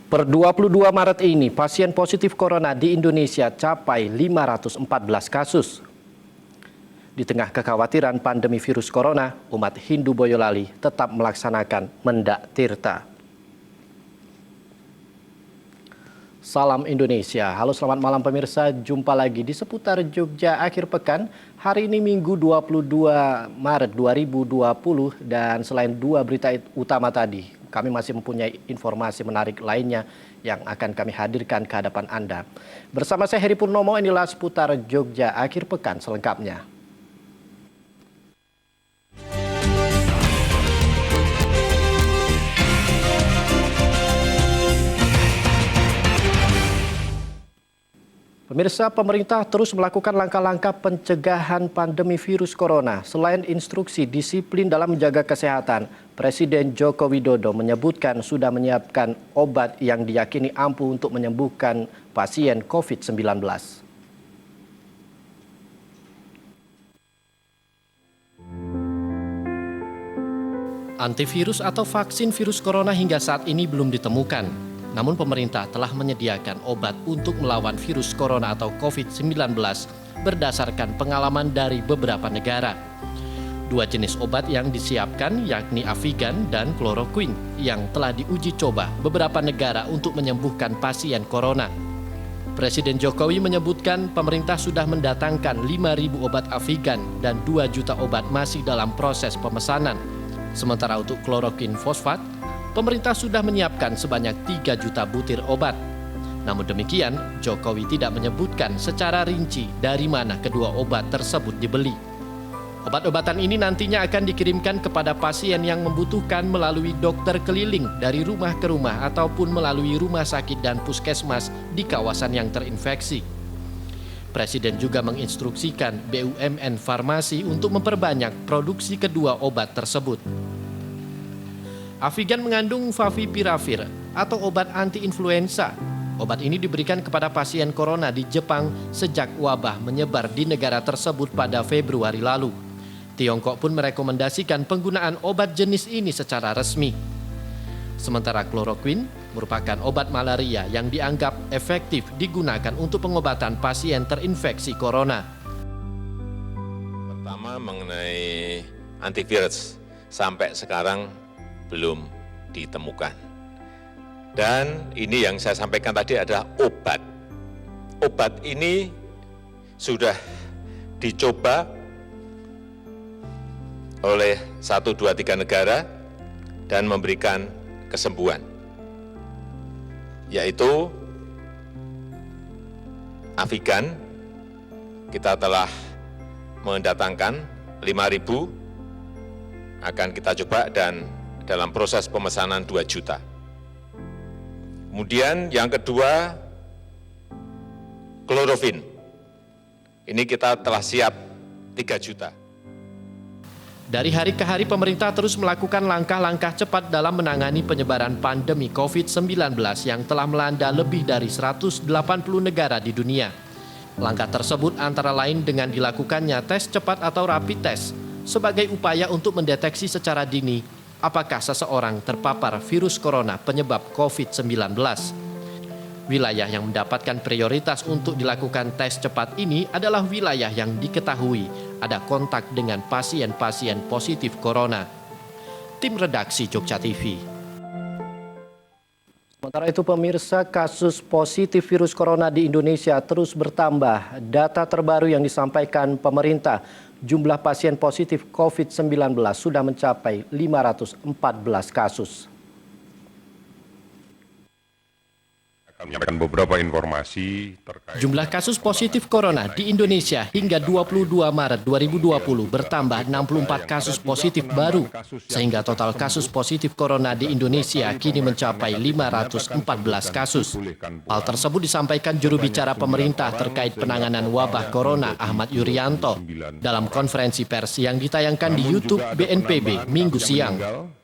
Per 22 Maret ini, pasien positif corona di Indonesia capai 514 kasus. Di tengah kekhawatiran pandemi virus corona, umat Hindu Boyolali tetap melaksanakan Mendak Tirta. Salam Indonesia. Halo, selamat malam pemirsa. Jumpa lagi di Seputar Jogja akhir pekan. Hari ini Minggu 22 Maret 2020 dan selain dua berita utama tadi, kami masih mempunyai informasi menarik lainnya yang akan kami hadirkan ke hadapan Anda. Bersama saya Heri Purnomo, inilah Seputar Jogja akhir pekan selengkapnya. Pemirsa, pemerintah terus melakukan langkah-langkah pencegahan pandemi virus corona. Selain instruksi disiplin dalam menjaga kesehatan, Presiden Joko Widodo menyebutkan sudah menyiapkan obat yang diyakini ampuh untuk menyembuhkan pasien COVID-19. Antivirus atau vaksin virus corona hingga saat ini belum ditemukan. Namun pemerintah telah menyediakan obat untuk melawan virus corona atau COVID-19 berdasarkan pengalaman dari beberapa negara. Dua jenis obat yang disiapkan yakni Avigan dan Chloroquine yang telah diuji coba beberapa negara untuk menyembuhkan pasien corona. Presiden Jokowi menyebutkan pemerintah sudah mendatangkan 5.000 obat Avigan dan 2 juta obat masih dalam proses pemesanan. Sementara untuk Chloroquine fosfat, pemerintah sudah menyiapkan sebanyak 3 juta butir obat. Namun demikian, Jokowi tidak menyebutkan secara rinci dari mana kedua obat tersebut dibeli. Obat-obatan ini nantinya akan dikirimkan kepada pasien yang membutuhkan melalui dokter keliling dari rumah ke rumah ataupun melalui rumah sakit dan puskesmas di kawasan yang terinfeksi. Presiden juga menginstruksikan BUMN Farmasi untuk memperbanyak produksi kedua obat tersebut. Avigan mengandung favipiravir atau obat anti-influenza. Obat ini diberikan kepada pasien corona di Jepang sejak wabah menyebar di negara tersebut pada Februari lalu. Tiongkok pun merekomendasikan penggunaan obat jenis ini secara resmi. Sementara Chloroquine merupakan obat malaria yang dianggap efektif digunakan untuk pengobatan pasien terinfeksi corona. Pertama mengenai antivirus, sampai sekarang belum ditemukan. Dan ini yang saya sampaikan tadi adalah obat. Obat ini sudah dicoba oleh 1, 2, 3 negara dan memberikan kesembuhan, yaitu Avigan. Kita telah mendatangkan 5.000, akan kita coba dan dalam proses pemesanan 2 juta. Kemudian yang kedua, Chloroquine. Ini kita telah siap 3 juta. Dari hari ke hari pemerintah terus melakukan langkah-langkah cepat dalam menangani penyebaran pandemi COVID-19 yang telah melanda lebih dari 180 negara di dunia. Langkah tersebut antara lain dengan dilakukannya tes cepat atau rapid test sebagai upaya untuk mendeteksi secara dini apakah seseorang terpapar virus corona penyebab COVID-19. Wilayah yang mendapatkan prioritas untuk dilakukan tes cepat ini adalah wilayah yang diketahui ada kontak dengan pasien-pasien positif corona. Tim redaksi Jogja TV. Sementara itu pemirsa, kasus positif virus corona di Indonesia terus bertambah. Data terbaru yang disampaikan pemerintah, jumlah pasien positif COVID-19 sudah mencapai 514 kasus. Akan menyampaikan beberapa informasi terkait jumlah kasus positif corona di Indonesia hingga 22 Maret 2020 bertambah 64 kasus positif baru, sehingga total kasus positif corona di Indonesia kini mencapai 514 kasus. Hal tersebut disampaikan juru bicara pemerintah terkait penanganan wabah corona Ahmad Yuryanto dalam konferensi pers yang ditayangkan di YouTube BNPB Minggu siang.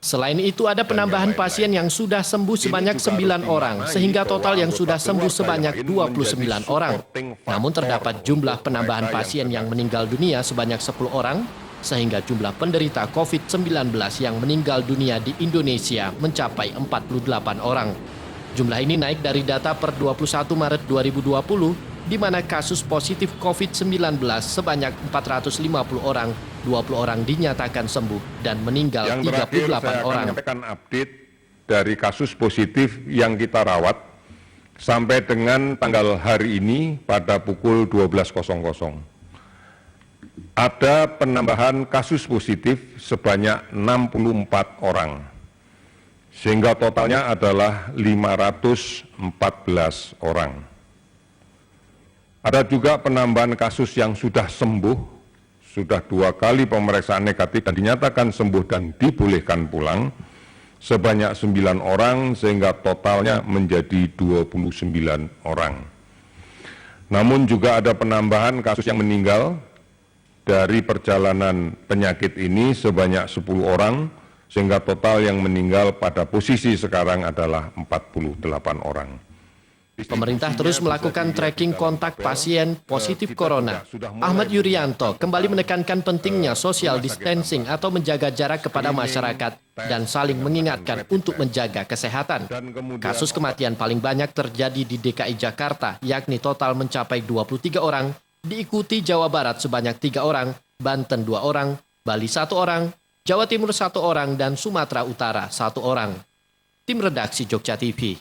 Selain itu ada penambahan pasien yang sudah sembuh sebanyak 9 orang, sehingga total yang sudah sembuh sebanyak 29 orang. Namun terdapat jumlah penambahan pasien yang meninggal dunia sebanyak 10 orang, sehingga jumlah penderita COVID-19 yang meninggal dunia di Indonesia mencapai 48 orang. Jumlah ini naik dari data per 21 Maret 2020, di mana kasus positif COVID-19 sebanyak 450 orang, 20 orang dinyatakan sembuh dan meninggal Yang terakhir 38 saya akan orang. menyampaikan update dari kasus positif yang kita rawat sampai dengan tanggal hari ini pada pukul 12.00. Ada penambahan kasus positif sebanyak 64 orang, sehingga totalnya adalah 514 orang. Ada juga penambahan kasus yang sudah sembuh, sudah 2 kali pemeriksaan negatif dan dinyatakan sembuh dan dibolehkan pulang, sebanyak 9 orang sehingga totalnya menjadi 29 orang. Namun juga ada penambahan kasus yang meninggal dari perjalanan penyakit ini sebanyak 10 orang sehingga total yang meninggal pada posisi sekarang adalah 48 orang. Pemerintah terus melakukan tracking kontak pasien positif corona. Ahmad Yuryanto kembali menekankan pentingnya social distancing atau menjaga jarak kepada masyarakat dan saling mengingatkan untuk menjaga kesehatan. Kasus kematian paling banyak terjadi di DKI Jakarta, yakni total mencapai 23 orang, diikuti Jawa Barat sebanyak 3 orang, Banten 2 orang, Bali 1 orang, Jawa Timur 1 orang, dan Sumatera Utara 1 orang. Tim Redaksi Jogja TV.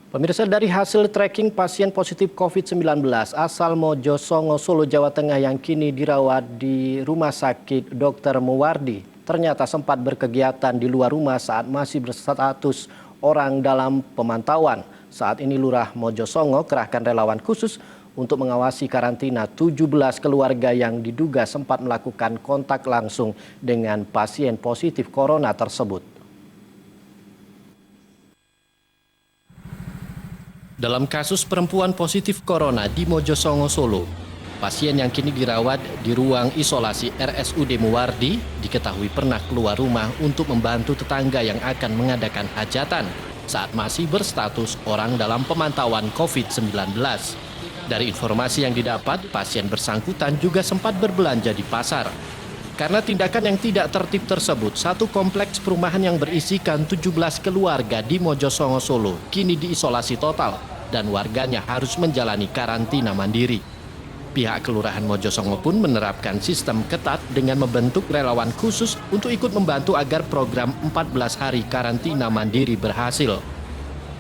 Pemirsa, dari hasil tracking pasien positif COVID-19 asal Mojosongo, Solo, Jawa Tengah yang kini dirawat di Rumah Sakit Dr. Muwardi, ternyata sempat berkegiatan di luar rumah saat masih berstatus orang dalam pemantauan. Saat ini Lurah Mojosongo kerahkan relawan khusus untuk mengawasi karantina 17 keluarga yang diduga sempat melakukan kontak langsung dengan pasien positif corona tersebut. Dalam kasus perempuan positif corona di Mojosongo, Solo, pasien yang kini dirawat di ruang isolasi RSUD Muwardi diketahui pernah keluar rumah untuk membantu tetangga yang akan mengadakan hajatan saat masih berstatus orang dalam pemantauan COVID-19. Dari informasi yang didapat, pasien bersangkutan juga sempat berbelanja di pasar. Karena tindakan yang tidak tertib tersebut, satu kompleks perumahan yang berisikan 17 keluarga di Mojosongo, Solo kini diisolasi total dan warganya harus menjalani karantina mandiri. Pihak Kelurahan Mojosongo pun menerapkan sistem ketat dengan membentuk relawan khusus untuk ikut membantu agar program 14 hari karantina mandiri berhasil.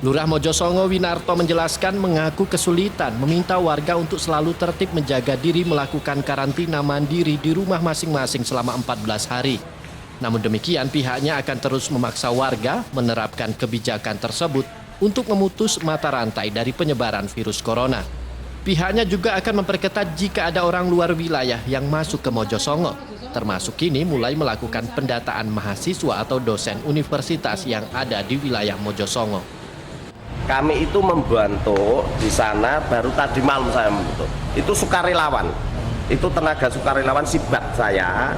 Lurah Mojosongo Winarto menjelaskan mengaku kesulitan meminta warga untuk selalu tertib menjaga diri melakukan karantina mandiri di rumah masing-masing selama 14 hari. Namun demikian pihaknya akan terus memaksa warga menerapkan kebijakan tersebut untuk memutus mata rantai dari penyebaran virus corona. Pihaknya juga akan memperketat jika ada orang luar wilayah yang masuk ke Mojosongo, termasuk kini mulai melakukan pendataan mahasiswa atau dosen universitas yang ada di wilayah Mojosongo. Kami itu membantu di sana baru tadi malam saya membantu. Itu sukarelawan, itu tenaga sukarelawan sibat saya,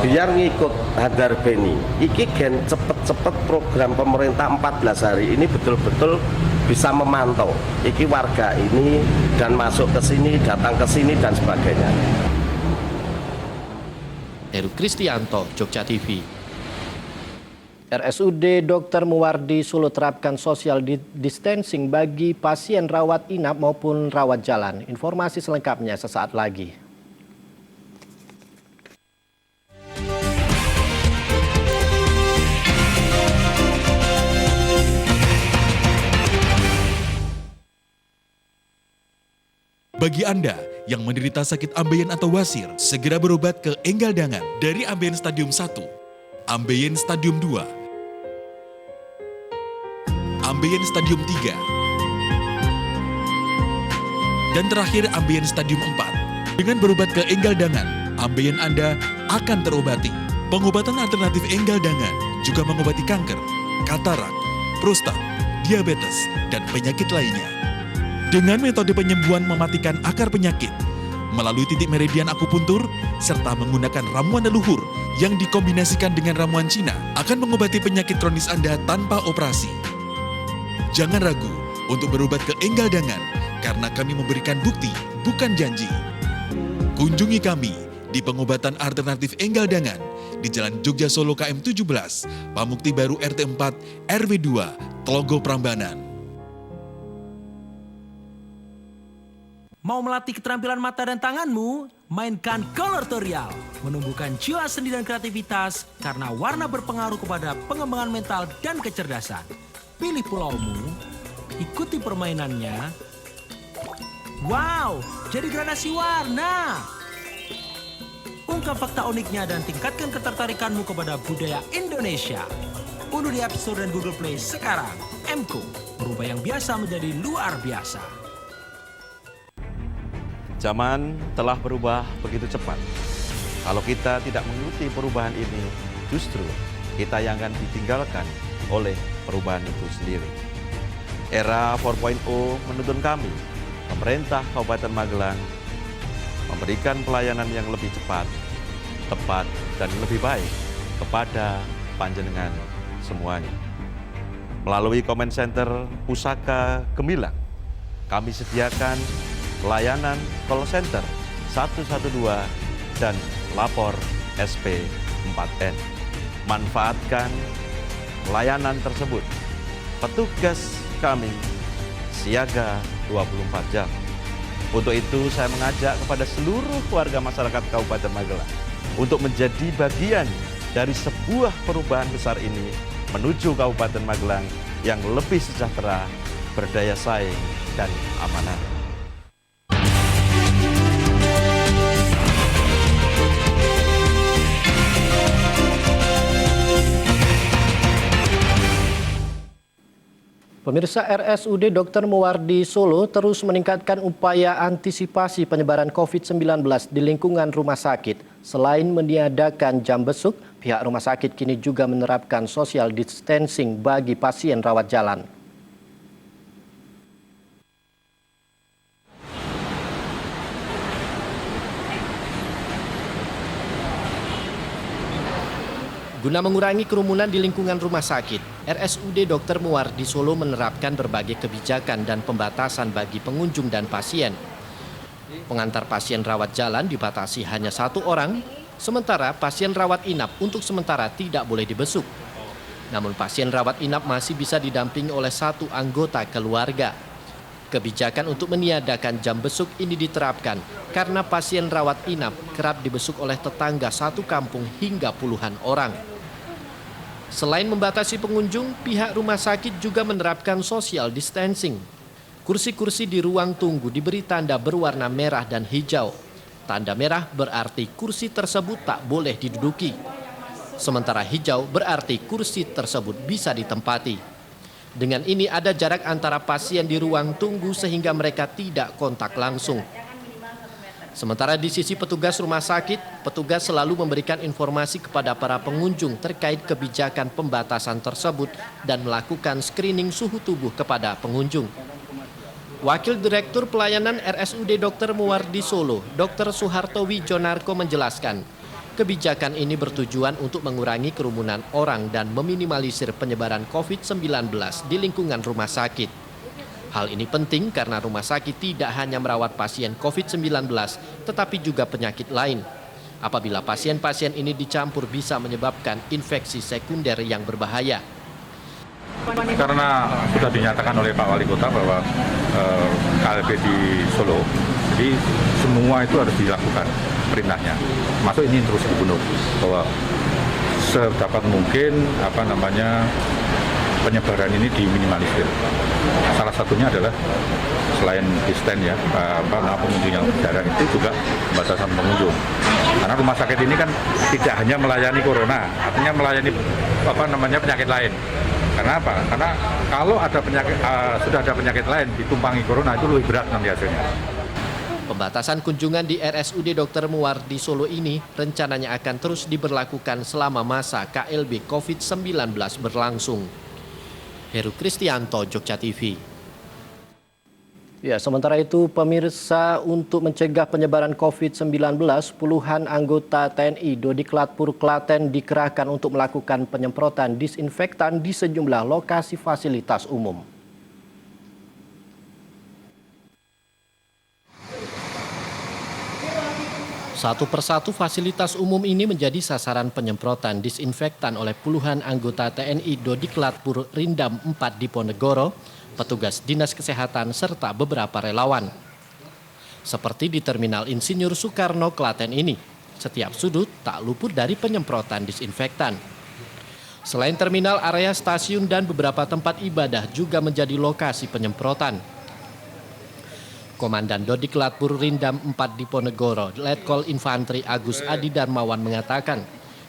biar ngikut Hadar Beni. Iki gen cepet-cepet program pemerintah 14 hari ini betul-betul bisa memantau. Iki warga ini dan masuk ke sini, datang ke sini dan sebagainya. Heru Kristianto, Jogja TV. RSUD Dr. Muwardi Solo terapkan social distancing bagi pasien rawat inap maupun rawat jalan. Informasi selengkapnya sesaat lagi. Bagi Anda yang menderita sakit ambeien atau wasir, segera berobat ke Enggaldangan dari ambeien stadium 1, ambeien stadium 2, ambeien stadium 3, dan terakhir ambeien stadium 4. Dengan berobat ke Enggaldangan, ambeien Anda akan terobati. Pengobatan alternatif Enggaldangan juga mengobati kanker, katarak, prostat, diabetes, dan penyakit lainnya. Dengan metode penyembuhan mematikan akar penyakit, melalui titik meridian akupuntur, serta menggunakan ramuan leluhur yang dikombinasikan dengan ramuan Cina, akan mengobati penyakit kronis Anda tanpa operasi. Jangan ragu untuk berobat ke Enggaldangan, karena kami memberikan bukti, bukan janji. Kunjungi kami di pengobatan alternatif Enggaldangan di Jalan Jogja Solo KM 17, Pamukti Baru RT 4, RW 2, Tlogo Prambanan. Mau melatih keterampilan mata dan tanganmu? Mainkan Coloretorial. Menumbuhkan jiwa seni dan kreativitas karena warna berpengaruh kepada pengembangan mental dan kecerdasan. Pilih pulaumu, ikuti permainannya. Wow, jadi gradasi warna. Ungkap fakta uniknya dan tingkatkan ketertarikanmu kepada budaya Indonesia. Unduh di App Store dan Google Play sekarang. MCO, merubah yang biasa menjadi luar biasa. Zaman telah berubah begitu cepat. Kalau kita tidak mengikuti perubahan ini, justru kita yang akan ditinggalkan oleh perubahan itu sendiri. Era 4.0 menuntun kami, pemerintah Kabupaten Magelang, memberikan pelayanan yang lebih cepat, tepat, dan lebih baik kepada panjenengan semuanya. Melalui Comment Center Pusaka Gemilang, kami sediakan layanan call center 112 dan lapor SP4N. Manfaatkan layanan tersebut. Petugas kami siaga 24 jam. Untuk itu saya mengajak kepada seluruh warga masyarakat Kabupaten Magelang untuk menjadi bagian dari sebuah perubahan besar ini menuju Kabupaten Magelang yang lebih sejahtera, berdaya saing, dan amanah. Pemirsa, RSUD Dr. Muwardi Solo terus meningkatkan upaya antisipasi penyebaran COVID-19 di lingkungan rumah sakit. Selain meniadakan jam besuk, pihak rumah sakit kini juga menerapkan social distancing bagi pasien rawat jalan. Guna mengurangi kerumunan di lingkungan rumah sakit, RSUD Dr. Muwardi Solo menerapkan berbagai kebijakan dan pembatasan bagi pengunjung dan pasien. Pengantar pasien rawat jalan dibatasi hanya 1 orang, sementara pasien rawat inap untuk sementara tidak boleh dibesuk. Namun pasien rawat inap masih bisa didampingi oleh 1 anggota keluarga. Kebijakan untuk meniadakan jam besuk ini diterapkan karena pasien rawat inap kerap dibesuk oleh tetangga satu kampung hingga puluhan orang. Selain membatasi pengunjung, pihak rumah sakit juga menerapkan social distancing. Kursi-kursi di ruang tunggu diberi tanda berwarna merah dan hijau. Tanda merah berarti kursi tersebut tak boleh diduduki. Sementara hijau berarti kursi tersebut bisa ditempati. Dengan ini ada jarak antara pasien di ruang tunggu sehingga mereka tidak kontak langsung. Sementara di sisi petugas rumah sakit, petugas selalu memberikan informasi kepada para pengunjung terkait kebijakan pembatasan tersebut dan melakukan screening suhu tubuh kepada pengunjung. Wakil Direktur Pelayanan RSUD Dr. Muwardi Solo, Dr. Suharto Wijonarko menjelaskan, kebijakan ini bertujuan untuk mengurangi kerumunan orang dan meminimalisir penyebaran COVID-19 di lingkungan rumah sakit. Hal ini penting karena rumah sakit tidak hanya merawat pasien COVID-19, tetapi juga penyakit lain. Apabila pasien-pasien ini dicampur bisa menyebabkan infeksi sekunder yang berbahaya. Karena sudah dinyatakan oleh Pak Wali Kota bahwa KLB di Solo, jadi semua itu harus dilakukan perintahnya. Masuk ini terus dibunuh bahwa sedapat mungkin penyebaran ini diminimalisir. Salah satunya adalah selain distance ya, pengunjung yang berjarak itu juga pembatasan pengunjung. Karena rumah sakit ini kan tidak hanya melayani corona, artinya melayani penyakit lain. Karena apa? Karena kalau ada sudah ada penyakit lain ditumpangi corona itu lebih berat nanti hasilnya. Pembatasan kunjungan di RSUD Dr. Muwardi Solo ini rencananya akan terus diberlakukan selama masa KLB COVID-19 berlangsung. Heru Kristianto, Jogja TV. Ya, sementara itu pemirsa, untuk mencegah penyebaran COVID-19, puluhan anggota TNI Dodiklatpur Klaten dikerahkan untuk melakukan penyemprotan disinfektan di sejumlah lokasi fasilitas umum. Satu persatu fasilitas umum ini menjadi sasaran penyemprotan disinfektan oleh puluhan anggota TNI Dodiklat Pur Rindam 4 Diponegoro, petugas Dinas Kesehatan, serta beberapa relawan. Seperti di Terminal Insinyur Soekarno, Klaten ini, setiap sudut tak luput dari penyemprotan disinfektan. Selain terminal, area stasiun dan beberapa tempat ibadah juga menjadi lokasi penyemprotan. Komandan Dodiklat Pur Rindam 4 Diponegoro, Letkol Infantri Agus Adi Darmawan mengatakan,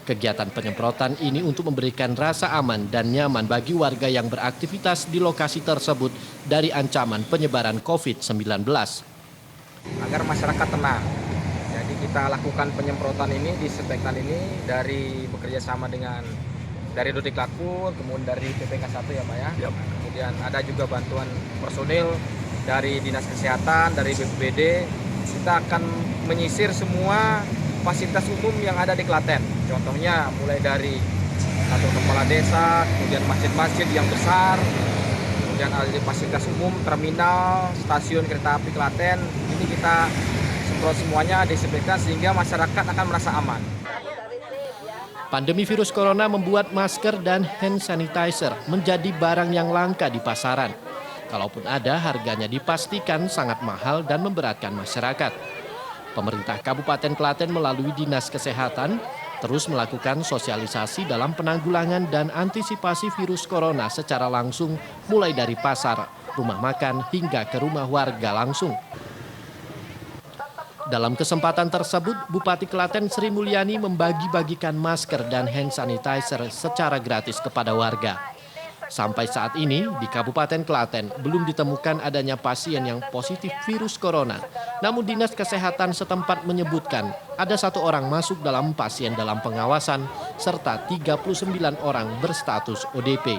kegiatan penyemprotan ini untuk memberikan rasa aman dan nyaman bagi warga yang beraktivitas di lokasi tersebut dari ancaman penyebaran COVID-19. Agar masyarakat tenang. Jadi kita lakukan penyemprotan ini, disinfektan ini dari bekerja sama dengan dari Dodiklat Pur, kemudian dari PPK 1 ya Pak ya. Yep. Kemudian ada juga bantuan personil dari Dinas Kesehatan, dari BPBD. Kita akan menyisir semua fasilitas umum yang ada di Klaten. Contohnya mulai dari kantor kepala desa, kemudian masjid-masjid yang besar, kemudian ada fasilitas umum, terminal, stasiun kereta api Klaten. Ini kita semprot semuanya, disinfektan sehingga masyarakat akan merasa aman. Pandemi virus corona membuat masker dan hand sanitizer menjadi barang yang langka di pasaran. Kalaupun ada, harganya dipastikan sangat mahal dan memberatkan masyarakat. Pemerintah Kabupaten Klaten melalui Dinas Kesehatan terus melakukan sosialisasi dalam penanggulangan dan antisipasi virus corona secara langsung, mulai dari pasar, rumah makan, hingga ke rumah warga langsung. Dalam kesempatan tersebut, Bupati Klaten Sri Mulyani membagi-bagikan masker dan hand sanitizer secara gratis kepada warga. Sampai saat ini, di Kabupaten Klaten belum ditemukan adanya pasien yang positif virus corona. Namun Dinas Kesehatan setempat menyebutkan ada 1 orang masuk dalam pasien dalam pengawasan, serta 39 orang berstatus ODP.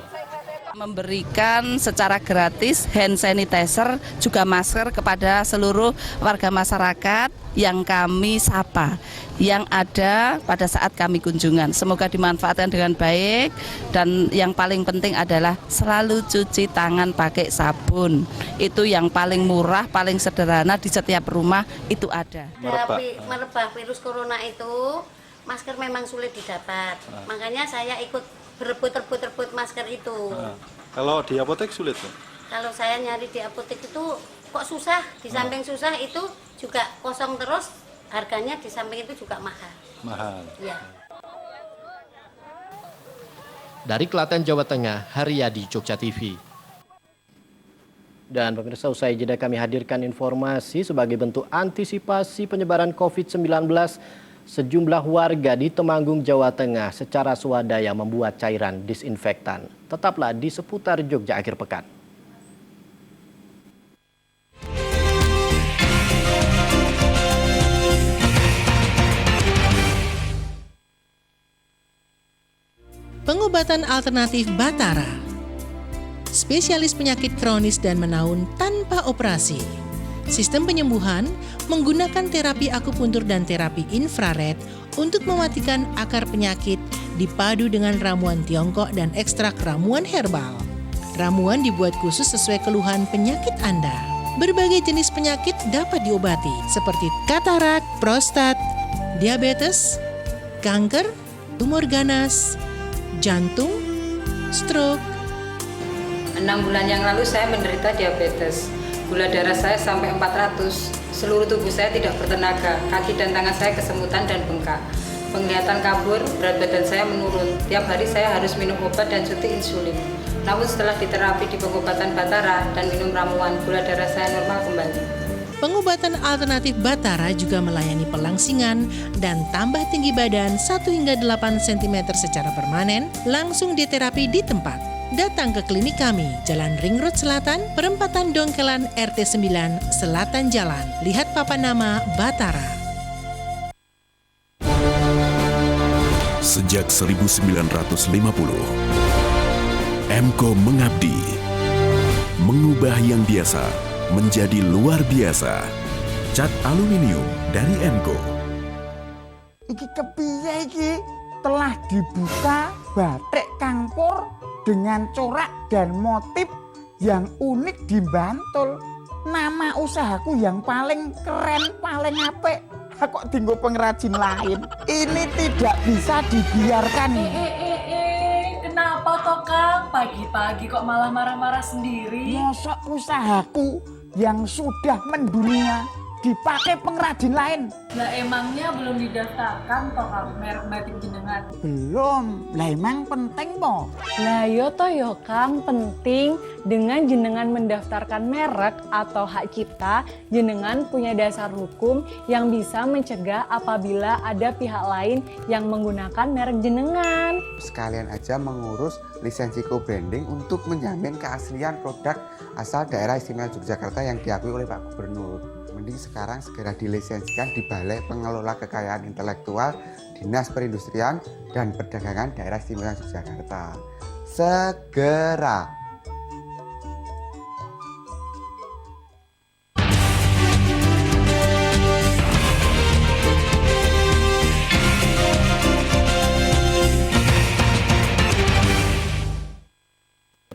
Memberikan secara gratis hand sanitizer juga masker kepada seluruh warga masyarakat yang kami sapa, yang ada pada saat kami kunjungan. Semoga dimanfaatkan dengan baik, dan yang paling penting adalah selalu cuci tangan pakai sabun. Itu yang paling murah, paling sederhana, di setiap rumah itu ada. Merebak virus corona itu masker memang sulit didapat, makanya saya ikut berebut masker itu. Kalau di apotek sulit tuh? Kalau saya nyari di apotek itu kok susah, di samping susah itu juga kosong terus, harganya di samping itu juga mahal. Mahal. Ya. Dari Klaten, Jawa Tengah, Haryadi, Jogja TV. Dan pemirsa, usai jeda kami hadirkan informasi sebagai bentuk antisipasi penyebaran COVID-19. Sejumlah warga di Temanggung, Jawa Tengah secara swadaya membuat cairan disinfektan. Tetaplah di Seputar Jogja akhir pekan. Pengobatan alternatif Batara. Spesialis penyakit kronis dan menaun tanpa operasi. Sistem penyembuhan menggunakan terapi akupuntur dan terapi infrared untuk mematikan akar penyakit dipadu dengan ramuan Tiongkok dan ekstrak ramuan herbal. Ramuan dibuat khusus sesuai keluhan penyakit Anda. Berbagai jenis penyakit dapat diobati seperti katarak, prostat, diabetes, kanker, tumor ganas, jantung, stroke. 6 bulan yang lalu saya menderita diabetes. Gula darah saya sampai 400, seluruh tubuh saya tidak bertenaga, kaki dan tangan saya kesemutan dan bengkak. Penglihatan kabur, berat badan saya menurun, tiap hari saya harus minum obat dan suntik insulin. Namun setelah diterapi di pengobatan Batara dan minum ramuan, gula darah saya normal kembali. Pengobatan alternatif Batara juga melayani pelangsingan dan tambah tinggi badan 1 hingga 8 cm secara permanen, langsung diterapi di tempat. Datang ke klinik kami, Jalan Ring Road Selatan, Perempatan Dongkelan RT 9, Selatan Jalan. Lihat papan nama Batara. Sejak 1950, Emco mengabdi, mengubah yang biasa menjadi luar biasa. Cat aluminium dari Emco. Iki kepiye iki? Telah dibuka batik Kangpur dengan corak dan motif yang unik di Bantul. Nama usahaku yang paling keren, paling apik. kok tinggal pengrajin lain. Ini tidak bisa dibiarkan. Kenapa toh Kang? Pagi-pagi kok malah marah-marah sendiri? Mosok usahaku yang sudah mendunia dipakai pengrajin lain. Lah emangnya belum didaftarkan toh Kang merek batik jenengan? Belum. Lah emang penting po? Lah yo toh yo Kang, penting dengan jenengan mendaftarkan merek atau hak cipta, jenengan punya dasar hukum yang bisa mencegah apabila ada pihak lain yang menggunakan merek jenengan. Sekalian aja mengurus lisensi co-branding untuk menjamin keaslian produk asal daerah istimewa Yogyakarta yang diakui oleh Pak Gubernur. Mending sekarang segera dilisensikan di Balai Pengelola Kekayaan Intelektual Dinas Perindustrian dan Perdagangan Daerah Istimewa Yogyakarta. Segera.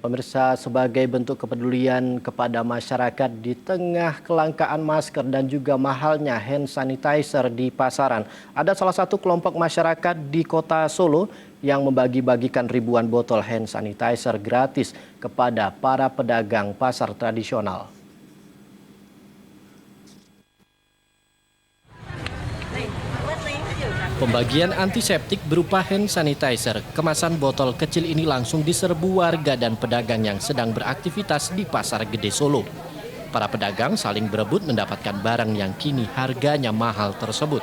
Pemirsa, sebagai bentuk kepedulian kepada masyarakat di tengah kelangkaan masker dan juga mahalnya hand sanitizer di pasaran, ada salah satu kelompok masyarakat di Kota Solo yang membagi-bagikan ribuan botol hand sanitizer gratis kepada para pedagang pasar tradisional. Pembagian antiseptik berupa hand sanitizer kemasan botol kecil ini langsung diserbu warga dan pedagang yang sedang beraktivitas di Pasar Gede Solo. Para pedagang saling berebut mendapatkan barang yang kini harganya mahal tersebut.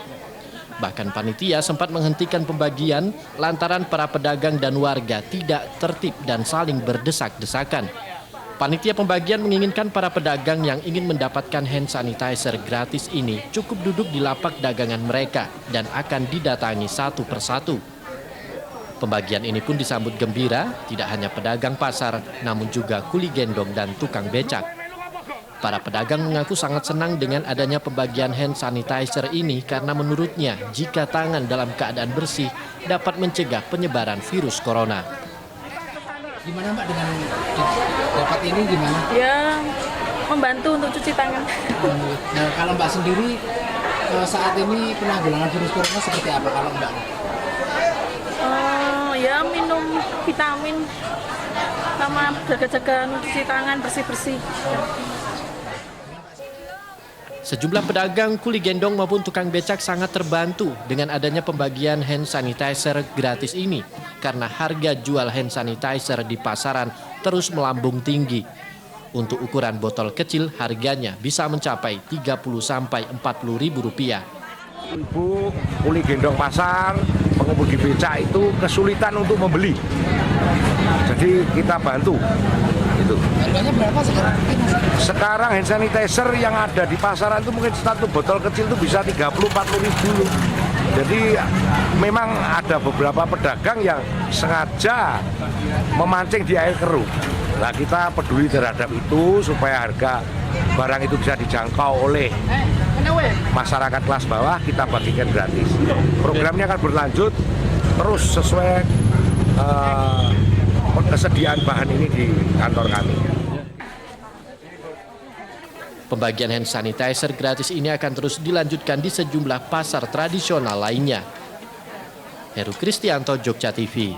Bahkan panitia sempat menghentikan pembagian lantaran para pedagang dan warga tidak tertib dan saling berdesak-desakan. Panitia pembagian menginginkan para pedagang yang ingin mendapatkan hand sanitizer gratis ini cukup duduk di lapak dagangan mereka dan akan didatangi satu persatu. Pembagian ini pun disambut gembira, tidak hanya pedagang pasar, namun juga kuli gendong dan tukang becak. Para pedagang mengaku sangat senang dengan adanya pembagian hand sanitizer ini karena menurutnya jika tangan dalam keadaan bersih dapat mencegah penyebaran virus corona. Gimana Mbak dengan dapat ini gimana? Ya, membantu untuk cuci tangan. Nah, kalau Mbak sendiri saat ini penanggulangan virus corona seperti apa kalau Mbak? Ya minum vitamin sama jaga-jaga cuci tangan bersih-bersih. Sejumlah pedagang kuli gendong maupun tukang becak sangat terbantu dengan adanya pembagian hand sanitizer gratis ini karena harga jual hand sanitizer di pasaran terus melambung tinggi. Untuk ukuran botol kecil harganya bisa mencapai Rp30-40.000. Ibu kuli gendong pasar, pengemudi becak itu kesulitan untuk membeli. Jadi kita bantu. Itu. Harganya berapa sekarang? Sekarang hand sanitizer yang ada di pasaran itu mungkin satu botol kecil itu bisa 30-40 ribu. Jadi memang ada beberapa pedagang yang sengaja memancing di air keruh. Nah, kita peduli terhadap itu supaya harga barang itu bisa dijangkau oleh masyarakat kelas bawah, kita bagikan gratis. Programnya akan berlanjut terus sesuai kesediaan bahan ini di kantor kami. Pembagian hand sanitizer gratis ini akan terus dilanjutkan di sejumlah pasar tradisional lainnya. Heru Kristianto, Jogja TV.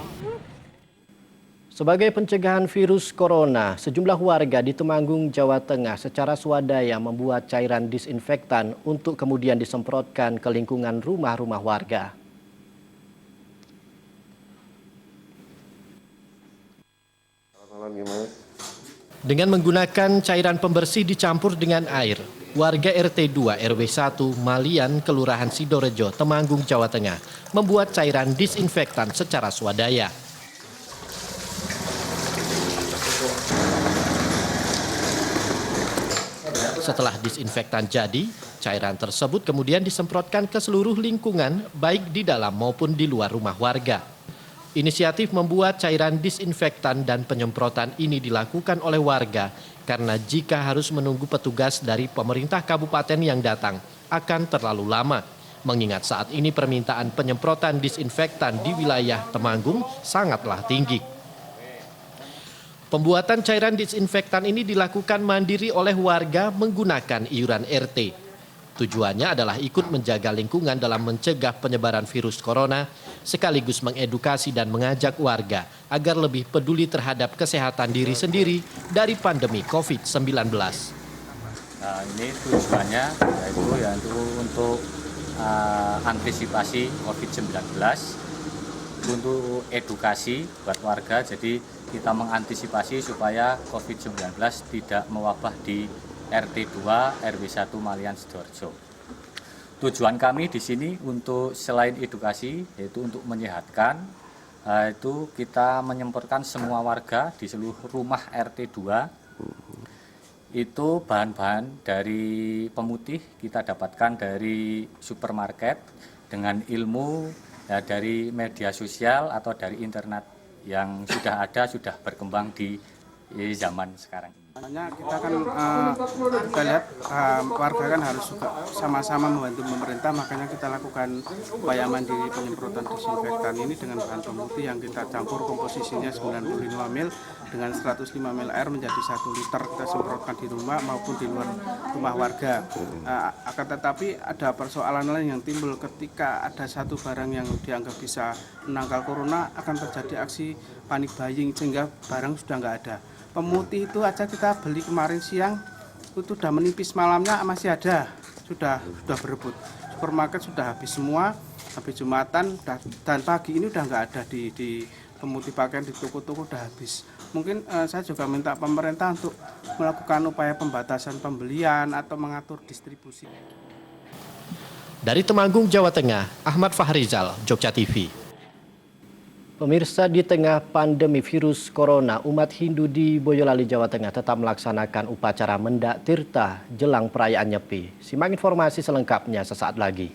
Sebagai pencegahan virus corona, sejumlah warga di Temanggung, Jawa Tengah secara swadaya membuat cairan disinfektan untuk kemudian disemprotkan ke lingkungan rumah-rumah warga. Dengan menggunakan cairan pembersih dicampur dengan air, warga RT 2 RW 1 Malian, Kelurahan Sidorejo, Temanggung, Jawa Tengah, membuat cairan disinfektan secara swadaya. Setelah disinfektan jadi, cairan tersebut kemudian disemprotkan ke seluruh lingkungan, baik di dalam maupun di luar rumah warga. Inisiatif membuat cairan disinfektan dan penyemprotan ini dilakukan oleh warga karena jika harus menunggu petugas dari pemerintah kabupaten yang datang akan terlalu lama. Mengingat saat ini permintaan penyemprotan disinfektan di wilayah Temanggung sangatlah tinggi. Pembuatan cairan disinfektan ini dilakukan mandiri oleh warga menggunakan iuran RT. Tujuannya adalah ikut menjaga lingkungan dalam mencegah penyebaran virus corona, sekaligus mengedukasi dan mengajak warga agar lebih peduli terhadap kesehatan diri sendiri dari pandemi COVID-19. Nah, ini tujuannya yaitu untuk antisipasi COVID-19, untuk edukasi buat warga. Jadi kita mengantisipasi supaya COVID-19 tidak mewabah di RT 2 RW 1 Malian Sidoarjo. Tujuan kami di sini untuk selain edukasi yaitu untuk menyehatkan, itu kita menyemprotkan semua warga di seluruh rumah RT 2. Itu bahan-bahan dari pemutih kita dapatkan dari supermarket dengan ilmu ya, dari media sosial atau dari internet yang sudah ada, sudah berkembang di zaman sekarang ini. Makanya kita kan kita lihat warga kan harus juga sama-sama membantu pemerintah, makanya kita lakukan upaya mandiri penyemprotan disinfektan ini dengan bahan pemutih yang kita campur komposisinya 95 ml dengan 105 ml air menjadi 1 liter, kita semprotkan di rumah maupun di luar rumah warga. Akan tetapi ada persoalan lain yang timbul ketika ada satu barang yang dianggap bisa menangkal corona, akan terjadi aksi panik buying sehingga barang sudah nggak ada. Pemutih itu aja kita beli kemarin siang, itu sudah menipis, malamnya masih ada, sudah berebut. Supermarket sudah habis semua, habis Jumatan, dan pagi ini udah nggak ada di pemutih pakaian di toko-toko udah habis. Mungkin saya juga minta pemerintah untuk melakukan upaya pembatasan pembelian atau mengatur distribusi. Dari Temanggung, Jawa Tengah, Ahmad Fahrizal, Jogja TV. Pemirsa, di tengah pandemi virus corona, umat Hindu di Boyolali, Jawa Tengah tetap melaksanakan upacara Mendak Tirta jelang perayaan Nyepi. Simak informasi selengkapnya sesaat lagi.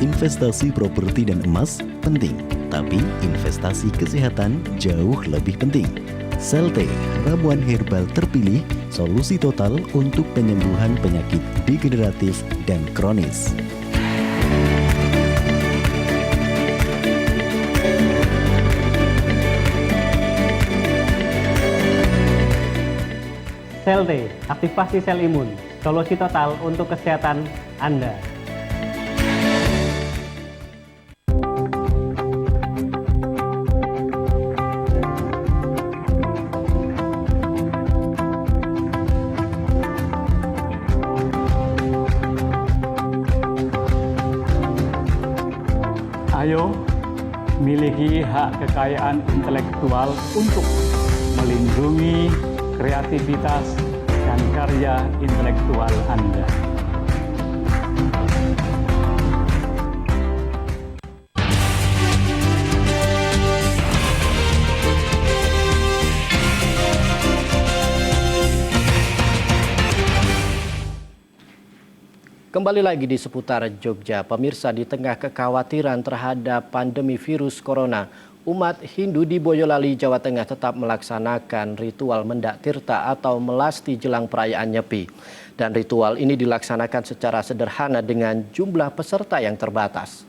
Investasi properti dan emas penting, tapi investasi kesehatan jauh lebih penting. Selte, ramuan herbal terpilih, solusi total untuk penyembuhan penyakit degeneratif dan kronis. Selte, aktivasi sel imun, solusi total untuk kesehatan Anda. Ayo, miliki hak kekayaan intelektual untuk melindungi kreativitas dan karya intelektual Anda. Kembali lagi di seputar Jogja, pemirsa, di tengah kekhawatiran terhadap pandemi virus corona, umat Hindu di Boyolali, Jawa Tengah tetap melaksanakan ritual Mendak Tirta atau melasti jelang perayaan Nyepi. Dan ritual ini dilaksanakan secara sederhana dengan jumlah peserta yang terbatas.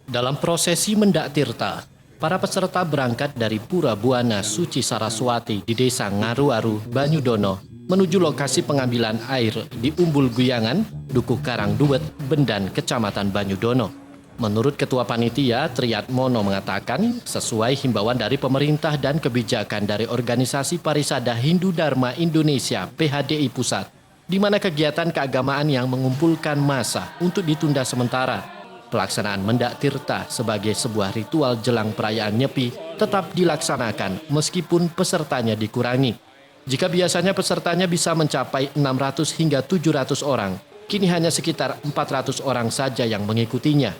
Dalam prosesi Mendak Tirta, para peserta berangkat dari Pura Buana Suci Saraswati di Desa Ngaru-Aru, Banyudono, menuju lokasi pengambilan air di Umbul Guyangan, Dukuh Karang Duwet, Bendan, Kecamatan Banyudono. Menurut Ketua Panitia, Triat Mono mengatakan, sesuai himbauan dari pemerintah dan kebijakan dari Organisasi Parisada Hindu Dharma Indonesia (PHDI) Pusat, di mana kegiatan keagamaan yang mengumpulkan massa untuk ditunda sementara. Pelaksanaan Mendak Tirta sebagai sebuah ritual jelang perayaan Nyepi tetap dilaksanakan meskipun pesertanya dikurangi. Jika biasanya pesertanya bisa mencapai 600 hingga 700 orang, kini hanya sekitar 400 orang saja yang mengikutinya.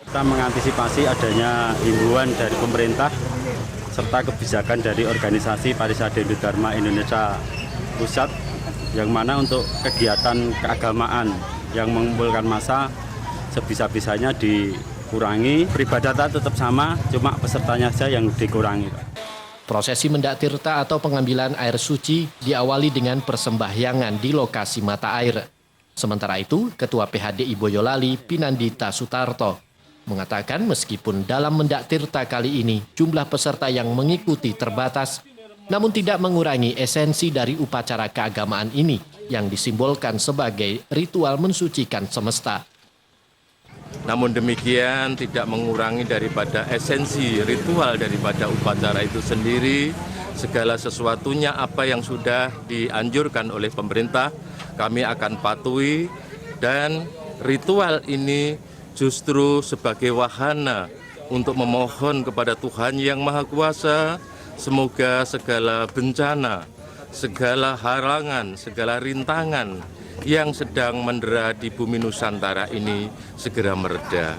Kita mengantisipasi adanya himbauan dari pemerintah serta kebijakan dari Organisasi Parisada Hindu Dharma Indonesia Pusat, yang mana untuk kegiatan keagamaan yang mengumpulkan massa sebisa-bisanya dikurangi. Peribadatan tetap sama, cuma pesertanya saja yang dikurangi. Prosesi mendak tirta atau pengambilan air suci diawali dengan persembahyangan di lokasi mata air. Sementara itu, Ketua PHDI Boyolali Pinandita Sutarto mengatakan meskipun dalam mendak tirta kali ini jumlah peserta yang mengikuti terbatas, namun tidak mengurangi esensi dari upacara keagamaan ini yang disimbolkan sebagai ritual mensucikan semesta. Namun demikian tidak mengurangi daripada esensi ritual daripada upacara itu sendiri. Segala sesuatunya apa yang sudah dianjurkan oleh pemerintah kami akan patuhi, dan ritual ini justru sebagai wahana untuk memohon kepada Tuhan Yang Maha Kuasa, semoga segala bencana, segala halangan, segala rintangan yang sedang mendera di bumi Nusantara ini segera mereda.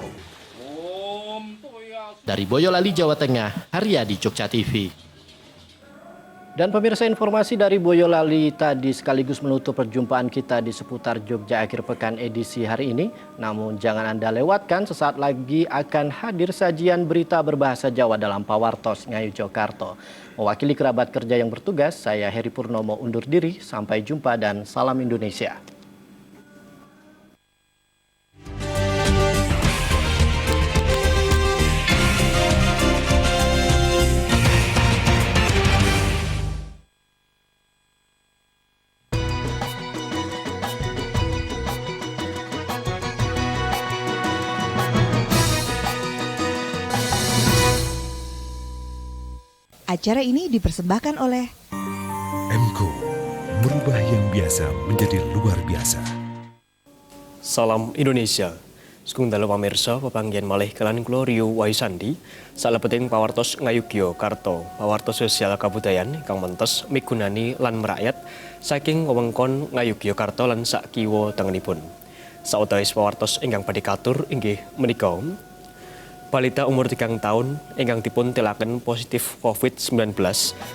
Dari Boyolali, Jawa Tengah, Haryadi, Jogja TV. Dan pemirsa, informasi dari Boyolali tadi sekaligus menutup perjumpaan kita di seputar Jogja Akhir Pekan edisi hari ini. Namun jangan Anda lewatkan, sesaat lagi akan hadir sajian berita berbahasa Jawa dalam Pawartos Ngayu Jokarto. Mewakili kerabat kerja yang bertugas, saya Heri Purnomo undur diri. Sampai jumpa dan salam Indonesia. Acara ini dipersembahkan oleh MCO, merubah yang biasa menjadi luar biasa. Salam Indonesia. Sugeng dalu pamirsa pepanggihan malih kelan kula Rio Waisandi salebeting pawartos Ngayogyakarta, pawartos sosial kabudayan kang mentes migunani lan merakyat saking wewengkon Ngayogyakarta lan sak kiwa tengenipun. Saudawis pawartos ingkang badhe katur inggih menika balita umur 3 tahun ingkang dipun telaken positif COVID-19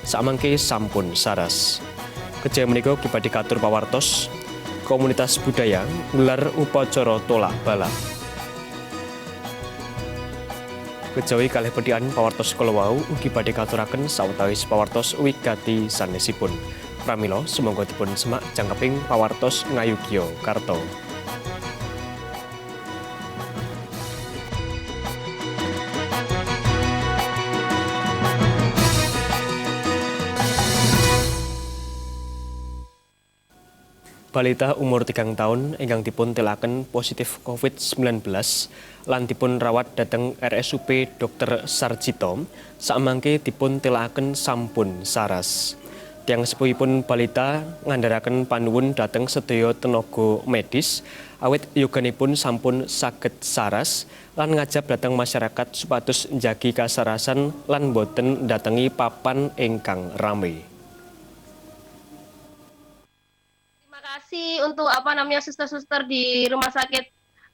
samangke sampun saras. Kejadian menika badhe katur pawartos komunitas budaya gelar upacara tolak bala. Kejawi kalih pedihan pawartos kala wau ugi badhe katuraken sawetawis pawartos wigati sanesipun. Pramila sumangga dipun semak jangkeping pawartos Ngayogyakarta. Balita umur 3 tahun ingkang dipun telaken positif COVID-19 lan dipun rawat dhateng RSUP Dr. Sarjito samangke dipun telaken sampun saras. Tiyang sepuhipun balita ngandharaken panuwun dhateng sedaya tenaga medis awit yoganipun sampun saged saras lan ngajab dhateng masyarakat supados njagi kasarasan lan boten datengi papan ingkang rame. Untuk suster-suster di rumah sakit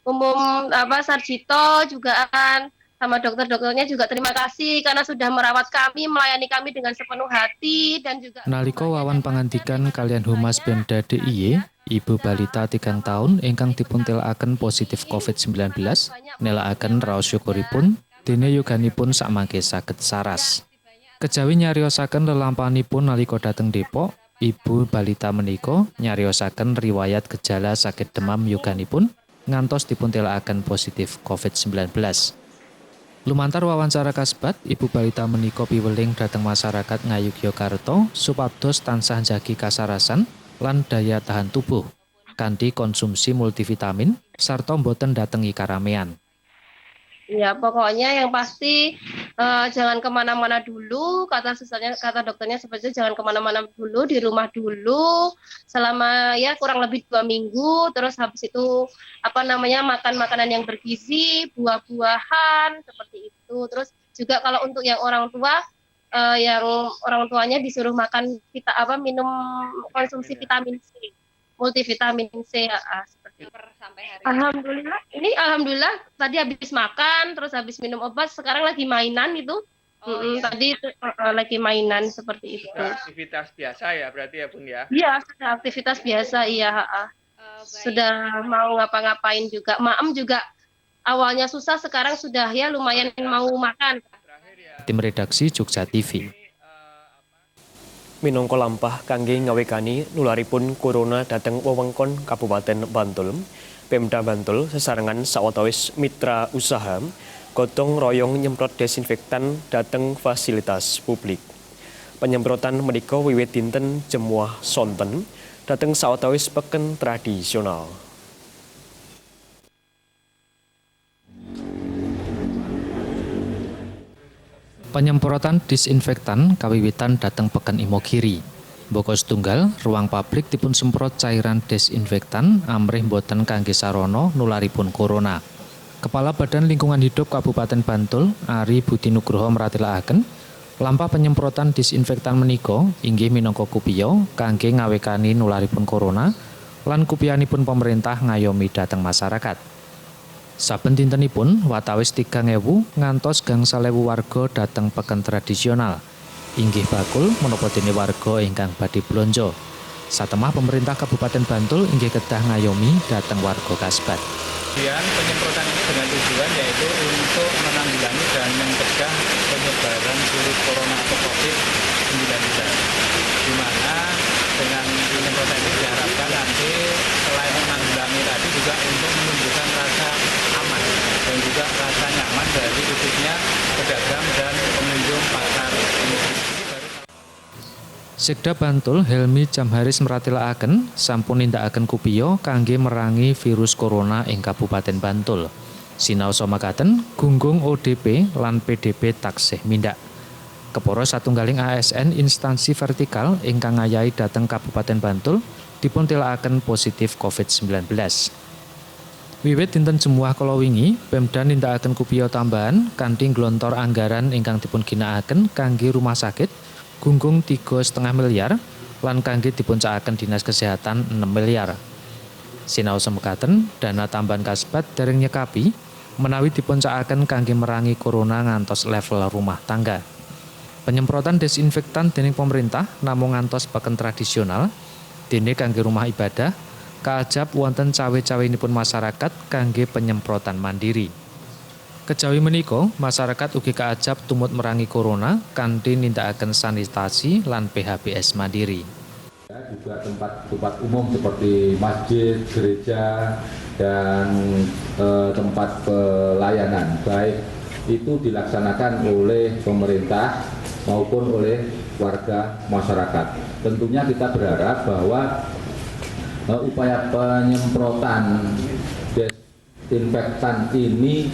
umum Sarjito juga kan sama dokter-dokternya juga terima kasih karena sudah merawat kami, melayani kami dengan sepenuh hati dan juga nalika wawan pangandikan kalian Humas Pemda DIY, ibu balita 3 tahun ingkang dipuntelakaken positif COVID-19 nelakaken raos syukuripun dene yoganipun samangke saged saras. Kejawi nyariosaken lelampahanipun nalika dhateng Depok, ibu balita menika nyariosaken riwayat gejala sakit demam yoganipun ngantos dipuntelakaken positif COVID-19. Lumantar wawancara kasebat, ibu balita menika piweling dhateng masyarakat Ngayogyakarta supados tansah njagi kasarasan lan daya tahan tubuh kanthi konsumsi multivitamin sarta boten datengi karamean. Ya pokoknya yang pasti jangan kemana-mana dulu, kata dokternya seperti itu, jangan kemana-mana dulu, di rumah dulu selama ya kurang lebih 2 minggu, terus habis itu makan makanan yang bergizi, buah-buahan seperti itu. Terus juga kalau untuk yang orang tua yang orang tuanya disuruh makan minum konsumsi vitamin C, multivitamin C seperti itu. Alhamdulillah tadi habis makan, terus habis minum obat, sekarang lagi mainan gitu. Tadi lagi mainan seperti itu. Aktivitas biasa ya berarti ya Bun ya? Iya, sudah aktivitas biasa iya. Sudah mau ngapa-ngapain juga. Maem juga awalnya susah, sekarang sudah ya lumayan mau makan. Tim redaksi Jogja TV. Minangka lampah kangge ngawekani nularipun corona dhateng wewengkon Kabupaten Bantul, Pemda Bantul sesarengan sawetawis mitra usaha gotong royong nyemprot desinfektan dhateng fasilitas publik. Penyemprotan menika wiwit dinten Jemuah sonten dhateng sawetawis peken tradisional. Penyemprotan disinfektan kawiwitan dhateng peken Imogiri. Mboko setunggal, ruang publik dipun semprot cairan desinfektan amrih boten kangge sarana nularipun corona. Kepala Badan Lingkungan Hidup Kabupaten Bantul, Ari Budi Nugroho mratelaken, lampah penyemprotan disinfektan menika inggih minangka kupiya kangge ngawekani nularipun corona lan kupiyanipun pemerintah ngayomi dhateng masyarakat. Saben dintenipun watawis 3.000 ngantos 1.000 warga dhateng peken tradisional. Inggih bakul menapa dene warga ingkang badhe blanja. Satemah pemerintah Kabupaten Bantul inggih kedah ngayomi dhateng warga kasebat. Penyemprotan ini dengan tujuan yaitu untuk menanggulangi dan mencegah penyebaran virus corona atau COVID-19. Di mana dengan penyemprotan ini diharapkan nanti selain menanggulangi tadi juga untuk menunjukkan rasa aman dan juga rasa nyaman dari khususnya pedagang dan pengunjung pasar. Sekda Bantul Helmi Jamharis mratelaken sampun nindakaken kupiya kangge merangi virus corona ing Kabupaten Bantul. Sinaosa makaten gunggung ODP lan PDP taksih mindak. Kepara satunggaling ASN instansi vertikal ingkang ngayahi dhateng Kabupaten Bantul dipun tilakaken positif COVID-19. Wiwit dinten Jemuah kala wingi, Pemda nindakaken kupiya tambahan kanthi glontor anggaran ingkang dipun ginakaken kangge rumah sakit gunggung 3,5 miliar lan kangge dipuncakaken Dinas Kesehatan 6 miliar. Sinaosa mekaten, dana tambahan kasebat dereng nyekapi menawi dipuncakaken kangge merangi corona ngantos level rumah tangga. Penyemprotan desinfektan dening pemerintah namung ngantos peken tradisional, dene kangge rumah ibadah, kaajab wonten cawe-cawenipun masyarakat kangge penyemprotan mandiri. Kejawi menika, masyarakat ugi kaajab tumut merangi corona kanthi nindakaken sanitasi lan PHBS mandiri. Juga tempat umum seperti masjid, gereja, dan tempat pelayanan, baik itu dilaksanakan oleh pemerintah maupun oleh warga masyarakat. Tentunya kita berharap bahwa upaya penyemprotan desinfektan ini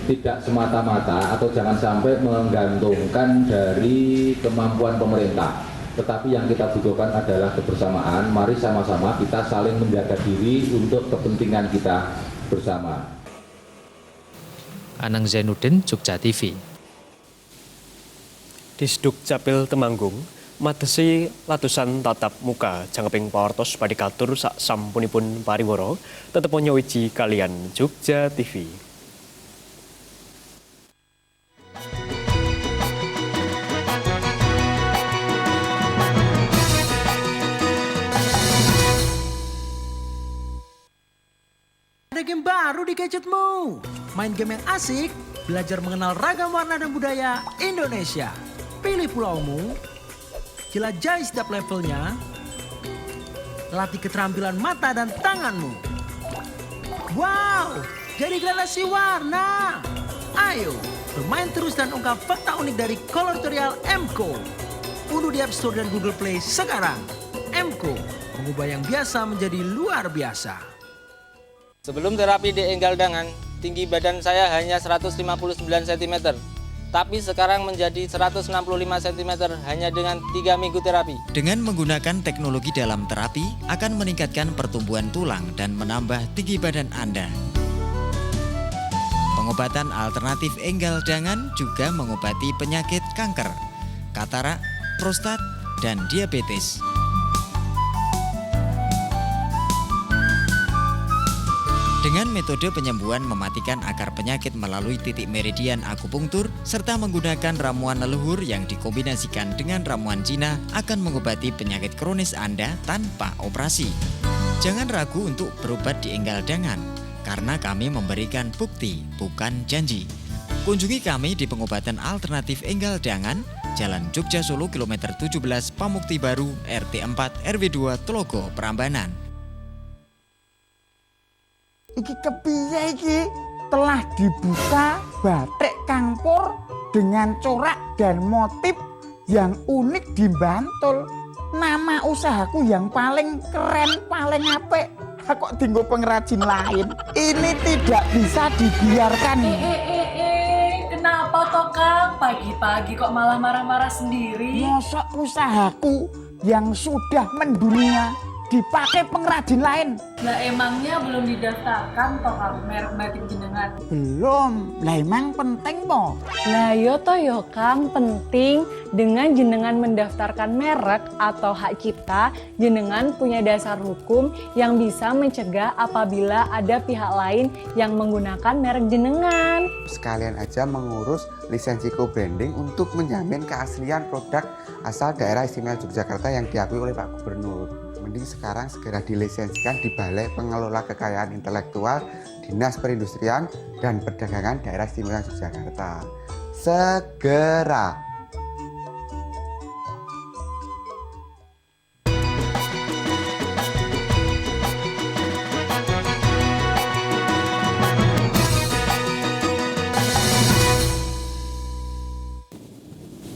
tidak semata-mata atau jangan sampai menggantungkan dari kemampuan pemerintah. Tetapi yang kita butuhkan adalah kebersamaan. Mari sama-sama kita saling menjaga diri untuk kepentingan kita bersama. Anang Zainuddin, Jogja TV. Disduk Capil Temanggung madhesi latusan tatap muka jangkeping pawartos badhe katur sak sampunipun pariwara tetep nyawiji kalian Jogja TV. Ada game baru di gadgetmu. Main game yang asik, belajar mengenal ragam warna dan budaya Indonesia. Pilih pulaumu, jelajahi setiap levelnya, latih keterampilan mata dan tanganmu. Wow, jadi gradasi warna. Ayo, bermain terus dan ungkap fakta unik dari Color Tutorial M.Co. Unduh di App Store dan Google Play sekarang. M.Co, mengubah yang biasa menjadi luar biasa. Sebelum terapi di enggal dangan, tinggi badan saya hanya 159 cm. Tapi sekarang menjadi 165 cm hanya dengan 3 minggu terapi. Dengan menggunakan teknologi dalam terapi akan meningkatkan pertumbuhan tulang dan menambah tinggi badan Anda. Pengobatan alternatif enggal dangan juga mengobati penyakit kanker, katarak, prostat, dan diabetes. Dengan metode penyembuhan mematikan akar penyakit melalui titik meridian akupunktur serta menggunakan ramuan leluhur yang dikombinasikan dengan ramuan Cina akan mengobati penyakit kronis Anda tanpa operasi. Jangan ragu untuk berobat di enggal dangan karena kami memberikan bukti bukan janji. Kunjungi kami di pengobatan alternatif Enggal Dangan, Jalan Jogja Solo kilometer 17 Pamukti Baru, RT 4 RW 2 Telogo, Prambanan. Iki kepiye iki? Telah dibuka batik Kangpur dengan corak dan motif yang unik di Bantul. Nama usahaku yang paling keren, paling apik. Kok tinggal pengrajin lain? Ini tidak bisa dibiarkan. Kenapa toh Kang? Pagi-pagi kok malah marah-marah sendiri? Mosok usahaku yang sudah mendunia dipakai pengrajin lain. Lah emangnya belum didaftarkan toh Kang merek batik jenengan? Belum. Lah emang penting po? Lah yo toh yo Kang, penting. Dengan jenengan mendaftarkan merek atau hak cipta, jenengan punya dasar hukum yang bisa mencegah apabila ada pihak lain yang menggunakan merek jenengan. Sekalian aja mengurus lisensi co-branding untuk menjamin keaslian produk asal daerah istimewa Yogyakarta yang diakui oleh Pak Gubernur. Mending sekarang segera dilisensikan di Balai Pengelola Kekayaan Intelektual Dinas Perindustrian dan Perdagangan Daerah Istimewa Yogyakarta. Segera.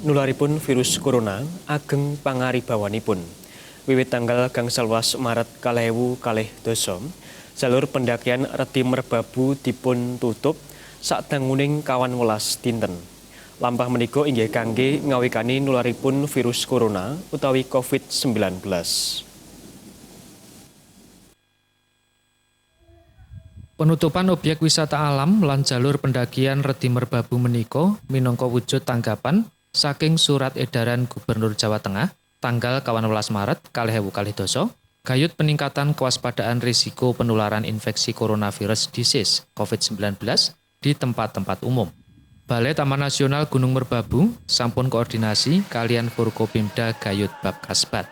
Nularipun virus corona ageng pangaribawanipun. Wiwit tanggal gangsal welas Maret 2022, jalur pendakian Reti Merbabu dipun tutup sadanguning 11 dinten. Lampah menika inggih kangge ngawikani nularipun virus corona utawi COVID-19. Penutupan objek wisata alam lan jalur pendakian Reti Merbabu menika minangka wujud tanggapan saking surat edaran Gubernur Jawa Tengah tanggal 18 Maret 2022 gayut peningkatan kewaspadaan risiko penularan infeksi coronavirus disease COVID-19 di tempat-tempat umum. Balai Taman Nasional Gunung Merbabu sampun koordinasi kalian Forkopimda Gayut Bab Kasbat.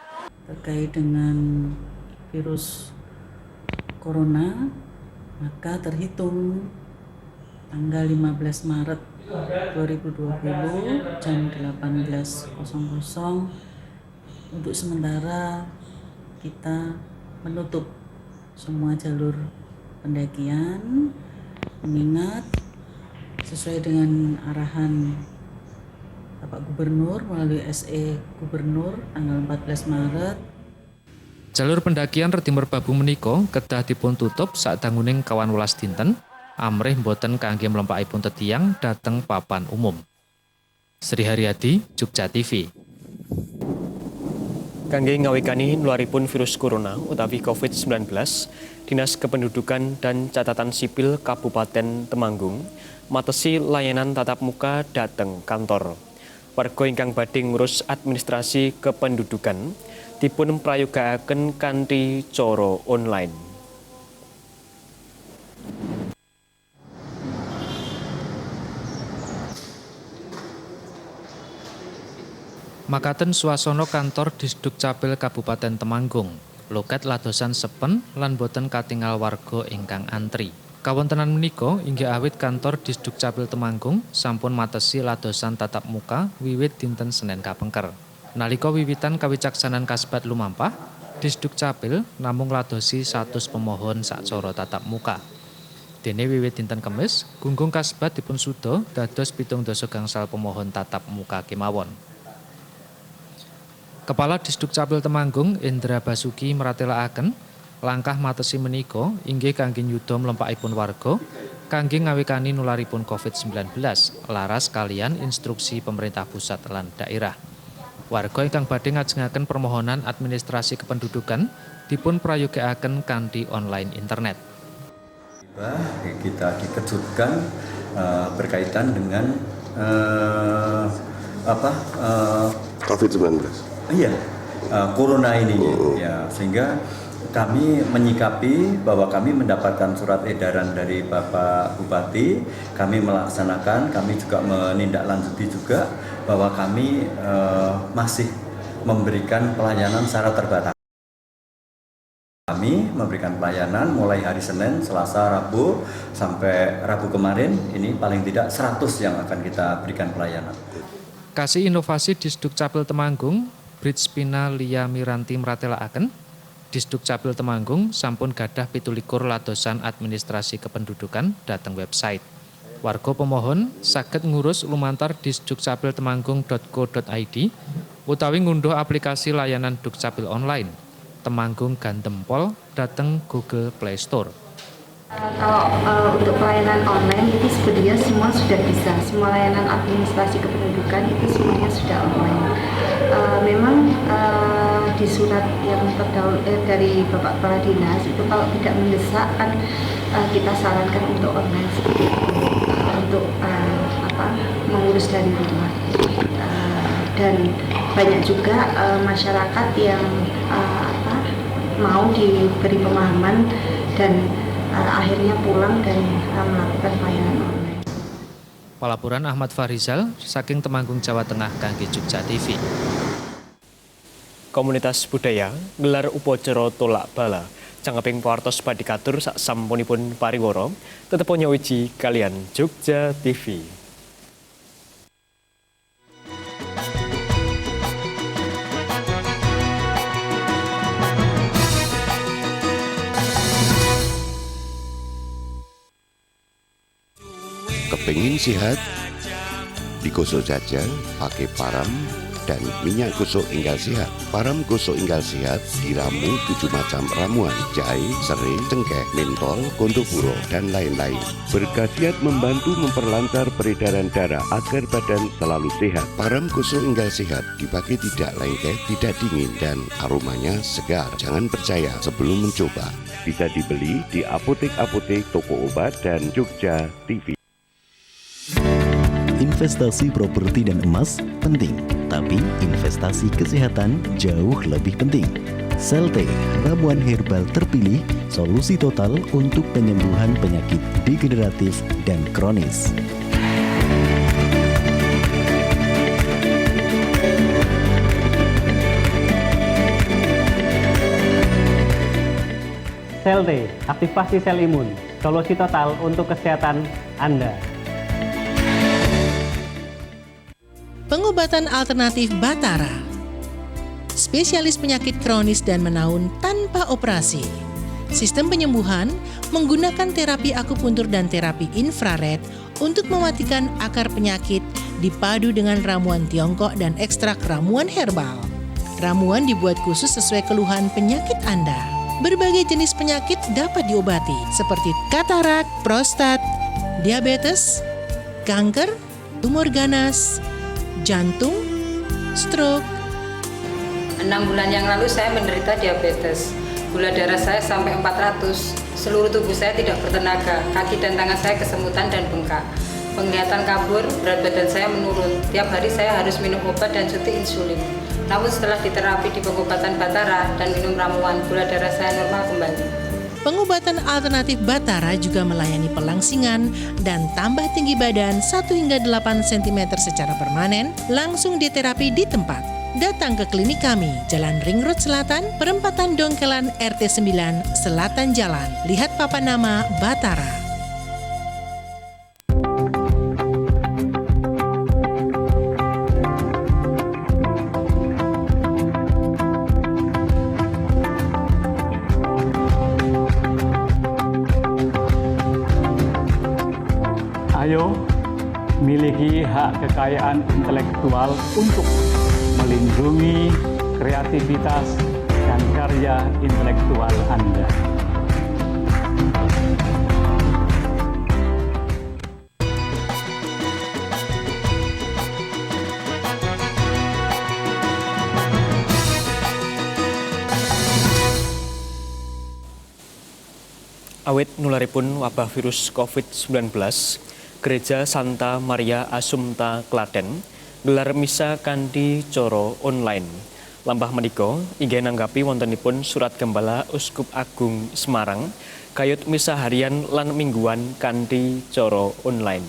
Terkait dengan virus corona, maka terhitung tanggal 15 Maret 2020 jam 18.00 untuk sementara kita menutup semua jalur pendakian, mengingat sesuai dengan arahan Bapak Gubernur melalui SE Gubernur tanggal 14 Maret. Jalur pendakian Reti Merbabu menika kedah dipun tutup sadanguning 11 dinten amrih boten kangge mlempakipun tetiang dhateng papan umum. Sri Haryadi, Jogja TV. Kangge ngawikani nularipun virus corona utawi COVID-19, Dinas Kependudukan dan Catatan Sipil Kabupaten Temanggung matesi layanan tatap muka dhateng kantor. Warga ingkang badhe ngurus administrasi kependudukan dipun prayogakaken kanthi cara online. Makaten swasana kantor Disduk Capil Kabupaten Temanggung. Loket ladosan sepen lan boten katingal warga ingkang antri. Kawontenan menika inggih awit kantor Disduk Capil Temanggung sampun matesi ladosan tatap muka wiwit dinten Senin kapengker. Nalika wiwitan kawicaksanan kasbat lumampah, Disduk Capil namung ladosi 100 pemohon sacara tatap muka. Dene wiwit dinten Kemis, gunggung kasbat dipun suda dados 17 gangsal pemohon tatap muka kemawon. Kepala Disduk Capil Temanggung Indra Basuki meratelaken langkah matesi menika inggih kangge nyuda mlempakipun warga kangge ngawikani nularipun COVID-19 laras kalian instruksi pemerintah pusat lan daerah. Warga ingkang badhe ngajengaken permohonan administrasi kependudukan dipun prayogakaken kanthi online internet. Kita dikejutkan berkaitan dengan COVID-19. Iya, corona ini ya, sehingga kami menyikapi bahwa kami mendapatkan surat edaran dari Bapak Bupati, kami melaksanakan, kami juga menindaklanjuti juga bahwa kami masih memberikan pelayanan secara terbatas. Kami memberikan pelayanan mulai hari Senin, Selasa, Rabu, sampai Rabu kemarin, ini paling tidak 100 yang akan kita berikan pelayanan. Kasih inovasi Disdukcapil Temanggung, Brits Pina Lia Miranti mratelakaken, Disdukcapil Temanggung sampun gadah 17 ladosan administrasi kependudukan dhateng website. Warga pemohon saged ngurus lumantar disdukcapiltemanggung.co.id utawi ngunduh aplikasi layanan Dukcapil online Temanggung Gantempol dhateng Google Play Store. Kalau untuk pelayanan online itu sebenarnya semua sudah bisa, semua layanan administrasi kependudukan itu semuanya sudah online. Memang di surat yang terdahulu dari Bapak Kepala Dinas itu kalau tidak mendesak kan kita sarankan untuk online seperti itu, untuk mengurus dari rumah. Dan banyak juga masyarakat yang mau diberi pemahaman dan akhirnya pulang dan melakukan pelayanan online. Pelaporan Ahmad Farizal saking Temanggung, Jawa Tengah kangge Jogja TV. Komunitas budaya gelar upacara tolak bala cangkeping pawartos padikatur sak sampunipun pariwara tetep nyawiji kalian Jogja TV. Kepingin sehat, digosok saja pakai param dan minyak gosok Inggal Sehat. Param gosok Inggal Sehat diramu 7 macam ramuan, jahe, serai, cengkeh, mentol, gondopuro, dan lain-lain. Berkhasiat membantu memperlancar peredaran darah agar badan selalu sehat. Param gosok Inggal Sehat dipakai tidak lengket, tidak dingin, dan aromanya segar. Jangan percaya sebelum mencoba. Bisa dibeli di apotek-apotek, toko obat, dan Jogja TV. Investasi properti dan emas penting, tapi investasi kesehatan jauh lebih penting. Selte, ramuan herbal terpilih, solusi total untuk penyembuhan penyakit degeneratif dan kronis. Selte, aktivasi sel imun, solusi total untuk kesehatan Anda. Pengobatan alternatif Batara, spesialis penyakit kronis dan menaun tanpa operasi. Sistem penyembuhan menggunakan terapi akupuntur dan terapi infrared untuk mematikan akar penyakit dipadu dengan ramuan Tiongkok dan ekstrak ramuan herbal. Ramuan dibuat khusus sesuai keluhan penyakit Anda. Berbagai jenis penyakit dapat diobati seperti katarak, prostat, diabetes, kanker, tumor ganas, jantung, stroke. 6 bulan yang lalu saya menderita diabetes. Gula darah saya sampai 400. Seluruh tubuh saya tidak bertenaga. Kaki dan tangan saya kesemutan dan bengkak. Penglihatan kabur, berat badan saya menurun. Tiap hari saya harus minum obat dan suntik insulin. Namun setelah diterapi di pengobatan Batara dan minum ramuan, gula darah saya normal kembali. Pengobatan alternatif Batara juga melayani pelangsingan dan tambah tinggi badan 1 hingga 8 cm secara permanen, langsung diterapi di tempat. Datang ke klinik kami, Jalan Ring Road Selatan, Perempatan Dongkelan RT 9, Selatan Jalan. Lihat papan nama Batara. Ayo, miliki hak kekayaan intelektual untuk melindungi kreativitas dan karya intelektual Anda. Awit nularipun wabah virus COVID-19, Gereja Santa Maria Assumpta Klaten gelar misa kanthi cara online. Lampah menika inggih nanggapi wontenipun surat gembala Uskup Agung Semarang kayut misa harian lan mingguan kanthi cara online.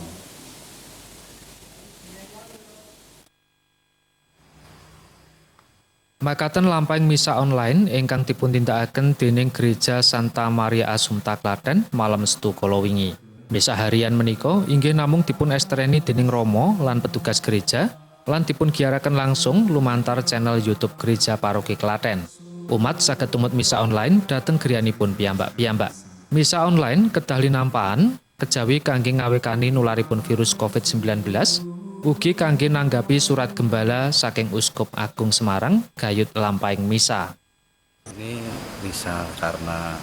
Makaten lampahing misa online ingkang dipuntindakaken dening Gereja Santa Maria Assumpta Klaten malam Setu kala wingi. Misa harian menika inggih namung dipun estreni dening Romo lan petugas gereja lan dipun giaraken langsung lumantar channel YouTube Gereja Paroki Klaten. Umat saged tumut misa online dhateng griyanipun piyambak-piyambak. Misa online kedah linampahan kejawi kangge ngawekani nularipun virus COVID-19, ugi kangge nanggapi surat gembala saking Uskup Agung Semarang gayut lampahing misa. Ini misa karena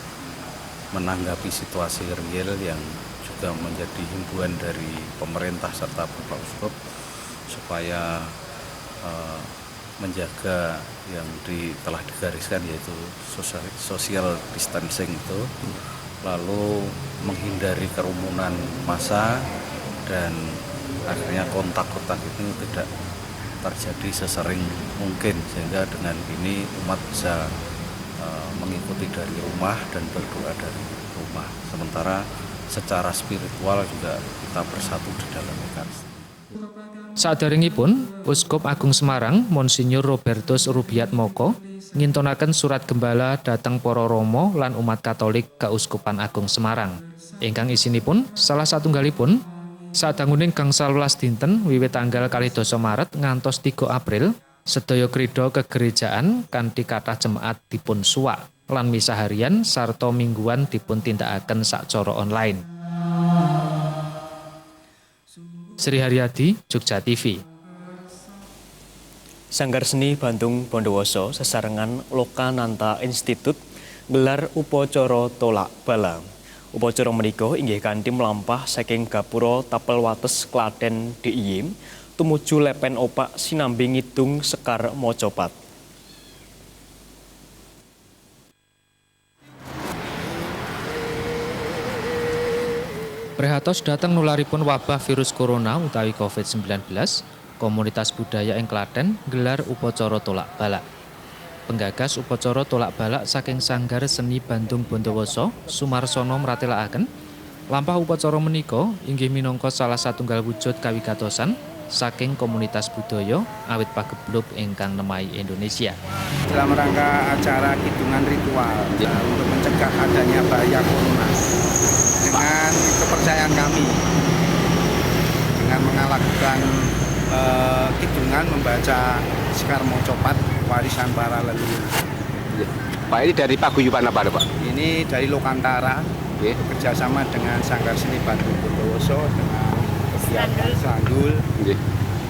menanggapi situasi real yang juga menjadi himbauan dari pemerintah serta Bapak Uskup supaya menjaga yang telah digariskan yaitu social distancing itu, lalu menghindari kerumunan massa dan akhirnya kontak-kontak itu tidak terjadi sesering mungkin, sehingga dengan ini umat bisa mengikuti dari rumah dan berdoa dari rumah. Sementara secara spiritual juga kita bersatu di dalam Ekaristi. Saderengipun, Uskup Agung Semarang Monsinyur Robertus Rubiat Moko ngintonaken surat gembala dhateng para Romo lan umat Katolik Keuskupan Agung Semarang. Ingkang isinipun salah satunggalipun sadanguning gangsal welas dinten wiwit tanggal 2 Maret ngantos 3 April sedaya krida kegerejaan kanthi kathah jemaat dipun suwak lan misa harian sarta mingguan dipun tindakaken sacara online. Sri Haryadi, Jogja TV. Sanggar Seni Bandung Bondowoso sesarengan Lokananta Institut gelar upacara tolak bala. Upacara menika inggih kanthi mlampah saking gapura Tapel Wates Klaten DIY tumuju Lepen Opak sinambi ngidung Sekar Mojopat. Prihatos dateng nularipun wabah virus corona utawi COVID-19, komunitas budaya ing Klaten gelar upacara tolak balak. Penggagas upacara tolak balak saking Sanggar Seni Bandung Bondowoso, Sumarsono mratélakaken, lampah upacara menika inggih minangka salah satunggal wujud kawigatosan saking komunitas budaya awit pageblug ingkang nemahi Indonesia. Dalam rangka acara kidungan ritual untuk mencegah adanya bahaya corona, dengan kepercayaan kami dengan melakukan kidungan membaca Sekar Mojopat warisan para leluhur. Pak, ini dari paguyuban apa Pak? Ini dari Lokantara, bekerjasama dengan Sanggar Seni Bandung Bondowoso dengan kegiatan Sandul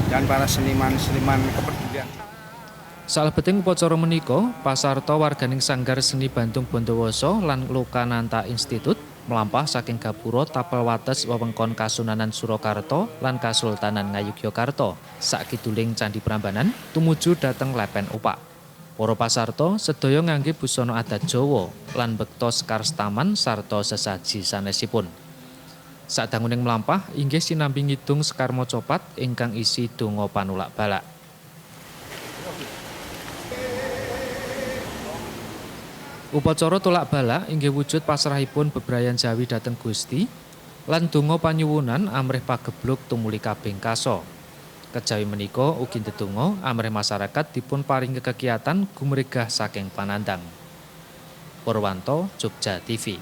dan para seniman-seniman kepedulian. Salebeting upacara menika pasarta warganing Sanggar Seni Bandung Bondowoso lan Lokananta Institut melampah saking gapura Tapel Wates wewengkon Kasunanan Surakarta lan Kasultanan Ngayogyakarta sakiduling Candi Prambanan tumuju dhateng Lepen Opak. Para pasarta sedaya ngangge busana adat Jawa lan bekta Sekar Staman sarta sesaji sanesipun. Sadanguning mlampah inggih sinambi ngidung Sekar Mojopat ingkang isi donga panulak balak. Upacara tolak balak inggih wujud pasrahipun bebrayan Jawi dhateng Gusti lan donga panyuwunan amrih pageblug tumuli kabeh kasa. Kejawi menika ugi ndedonga amrih masyarakat dipun paringi kegiatan gumregah saking panandang. Purwanto, Jogja TV.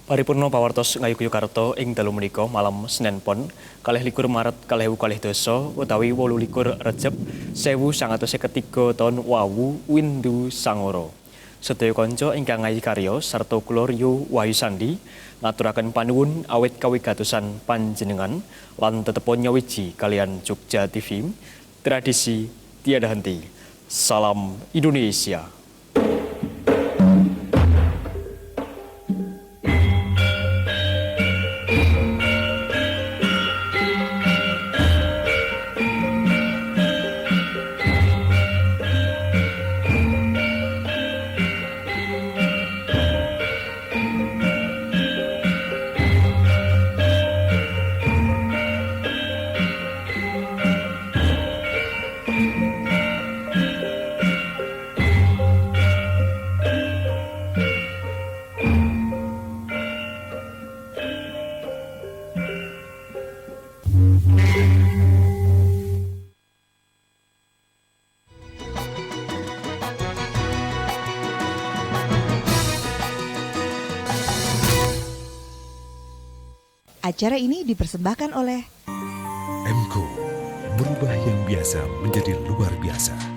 Paripurna pawartos Ngayogyakarta ing dalu menika malam Senin Pon 21 Maret 2022 utawi 28 Recep 1953 taun Wawu Windu Sangoro. Sedaya kanca ingkang ngayi karya sarta kula Rio Wahyusandi ngaturaken panuwun awit kawigatosan panjenengan lan tetepon nyawiji kalian Jogja TV. Tradisi tiada henti. Salam Indonesia. Acara ini dipersembahkan oleh Emco, merubah yang biasa menjadi luar biasa.